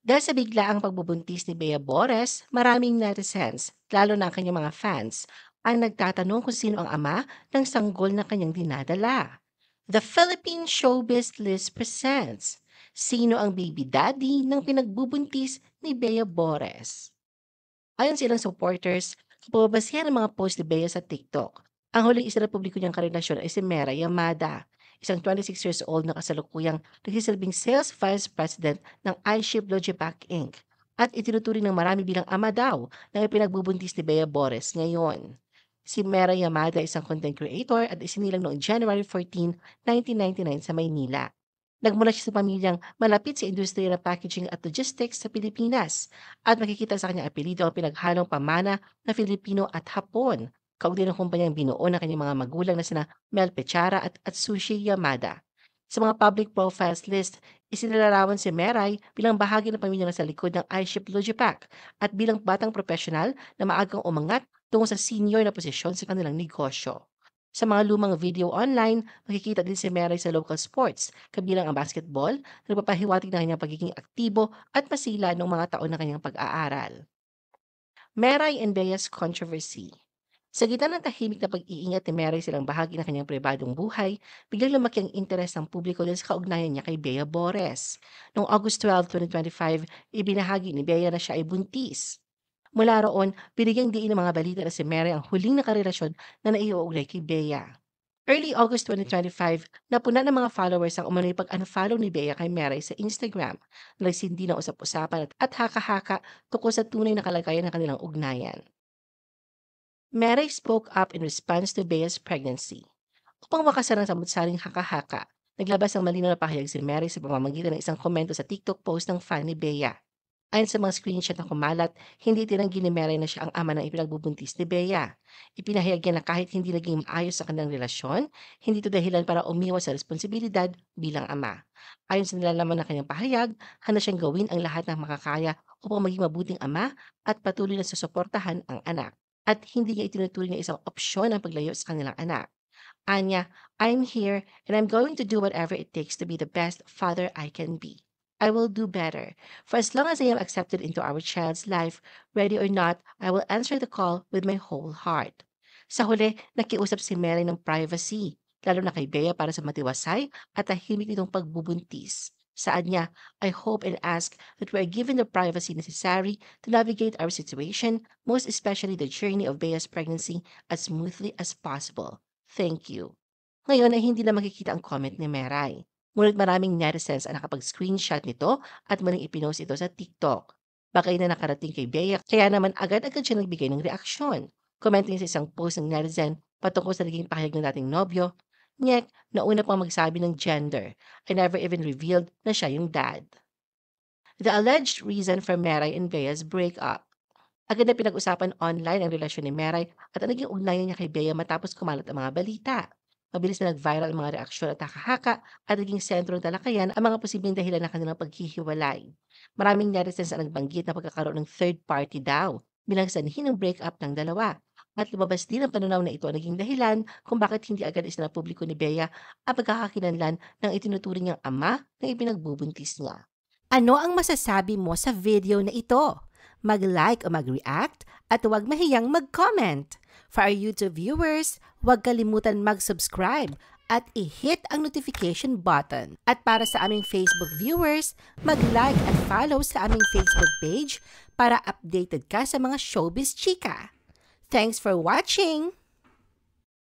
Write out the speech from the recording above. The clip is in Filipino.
Dahil sa biglaang pagbubuntis ni Bea Bores, maraming netizens, lalo na ang kanyang mga fans, ang nagtatanong kung sino ang ama ng sanggol na kanyang dinadala. The Philippine Showbiz List presents Sino ang baby daddy ng pinagbubuntis ni Bea Bores? Ayon sa ilang supporters, kapag babasihan ang mga post ni Bea sa TikTok, ang huling isinapubliko niyang karelasyon ay si Mera Yamada, isang 26 years old na kasalukuyang nagsisilbing sales vice president ng iShip Logipack Inc. At itinuturing ng marami bilang ama daw ng ipinagbubuntis ni Bea Bores ngayon. Si Mera Yamada ay isang content creator at isinilang noong January 14, 1999 sa Maynila. Nagmula siya sa pamilyang malapit sa industriya ng packaging at logistics sa Pilipinas at makikita sa kanyang apelyido ang pinaghalong pamana na Filipino at Hapon, kaugnay ng kumpanyang binuo ng kanyang mga magulang na sina Mel Pechara at Atsushi Yamada. Sa mga public profiles list, isinilarawan si Meray bilang bahagi ng pamilya na sa likod ng iShip Logipack at bilang batang profesional na maagang umangat tungo sa senior na posisyon sa kanilang negosyo. Sa mga lumang video online, makikita din si Meray sa local sports, kabilang ang basketball, na nagpapahiwatig ng kanyang pagiging aktibo at masila noong mga taon ng kanyang pag-aaral. Meray and Bea's controversy. Sa gitna ng tahimik na pag-iingat ni Meray silang bahagi ng kanyang pribadong buhay, biglang lumaki ang interes ng publiko dahil sa kaugnayan niya kay Bea Bores. Noong August 12, 2025, ibinahagi ni Bea na siya ay buntis. Mula roon, binigyang diin ng mga balita na si Mary ang huling nakarelasyon na naiuugnay kay Bea. Early August 2025, napuna ng mga followers ang umano'y pag-unfollow ni Bea kay Mary sa Instagram. Nagsindi ng usap-usapan at haka-haka tungkol sa tunay na kalagayan ng kanilang ugnayan. Mary spoke up in response to Bea's pregnancy. Upang makasan ang samut-saring haka-haka, naglabas ng malinaw na pahayag si Mary sa pamamagitan ng isang komento sa TikTok post ng fan ni Bea. Ayon sa mga screenshot na kumalat, hindi tinanggi ni Mary na siya ang ama ng ipinagbubuntis ni Bea. Ipinahayag niya na kahit hindi naging maayos sa kanilang relasyon, hindi ito dahilan para umiwas sa responsibilidad bilang ama. Ayon sa nilalaman ng kanyang pahayag, handa siyang gawin ang lahat ng makakaya upang maging mabuting ama at patuloy na susuportahan ang anak. At hindi niya itinuturing na isang opsyon ang paglayo sa kanilang anak. Anya, I'm here and I'm going to do whatever it takes to be the best father I can be. I will do better. For as long as I am accepted into our child's life, ready or not, I will answer the call with my whole heart. Sa huli, nakiusap si Mary ng privacy, lalo na kay Bea para sa matiwasay at tahimik nitong pagbubuntis. Saad niya, I hope and ask that we are given the privacy necessary to navigate our situation, most especially the journey of Bea's pregnancy, as smoothly as possible. Thank you. Ngayon ay hindi na makikita ang comment ni Meray. Ngunit maraming netizens ang nakapag-screenshot nito at muling ipinost ito sa TikTok. Bagay na nakarating kay Bea, kaya naman agad-agad siya nagbigay ng reaksyon. Commenting sa isang post ng netizen patungkol sa naging pahayag ng dating nobyo, Nyek, nauna pang magsabi ng gender. I never even revealed na siya yung dad. The alleged reason for Meray and Bea's breakup. Agad na pinag-usapan online ang relasyon ni Meray at ang naging ugnayan niya kay Bea matapos kumalat ang mga balita. Mabilis na nag-viral ang mga reaksyon at haka at naging sentro ng talakayan ang mga posibleng dahilan ng kanilang paghihiwalay. Maraming netizens ang nagbanggit na pagkakaroon ng third party daw bilang sanhi ng breakup ng dalawa. At lumabas din ang panunaw na ito ang naging dahilan kung bakit hindi agad isinapubliko ni Bea ang pagkakakilanlan ng itinuturing niyang ama na ipinagbubuntis niya. Ano ang masasabi mo sa video na ito? Mag-like o mag-react at huwag mahiyang mag-comment. For our YouTube viewers, huwag kalimutan mag-subscribe at i-hit ang notification button. At para sa aming Facebook viewers, mag-like at follow sa aming Facebook page para updated ka sa mga showbiz chika. Thanks for watching!